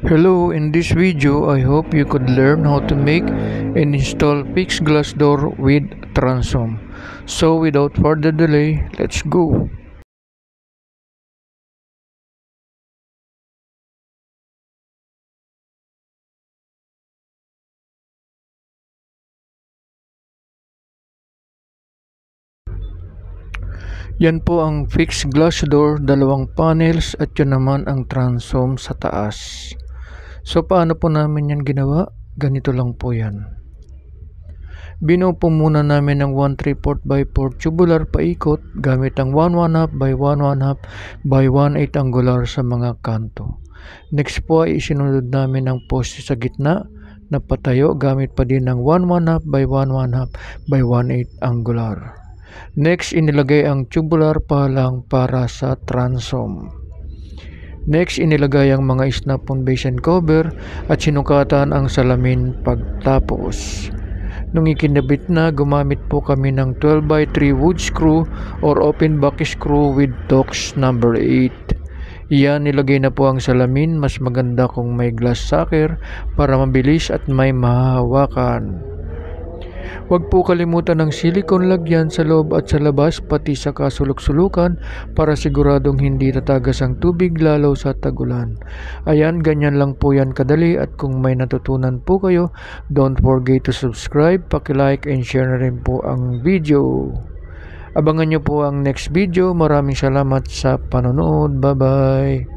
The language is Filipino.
Hello, in this video I hope you could learn how to make and install fixed glass door with transom. So without further delay, let's go. Yan po ang fixed glass door, dalawang panels at yun naman ang transom sa taas. So paano po namin yan ginawa? Ganito lang po yan. Binuo po muna namin ng 1/3 by 4 tubular paikot gamit ang 1/1/2 by 1/1/2 by 1/8 angular sa mga kanto. Next po ay isinunod namin ang poste sa gitna na patayo gamit pa din ng 1/1/2 by 1/1/2 by 1/8 angular. Next, inilagay ang tubular palang para sa transom. Next, inilagay ang mga snap foundation cover at sinukatan ang salamin pagtapos. Nung ikinabit na, gumamit po kami ng 12 by 3 wood screw or open back screw with Torx number 8. Iyan, nilagay na po ang salamin. Mas maganda kung may glass sucker para mabilis at may mahahawakan. Huwag po kalimutan ng silicone lagyan sa loob at sa labas pati sa kasulok-sulukan para siguradong hindi tatagas ang tubig lalo sa tag-ulan. Ayan, ganyan lang po yan kadali at kung may natutunan po kayo, don't forget to subscribe, paki-like and share na rin po ang video. Abangan nyo po ang next video. Maraming salamat sa panonood. Bye-bye!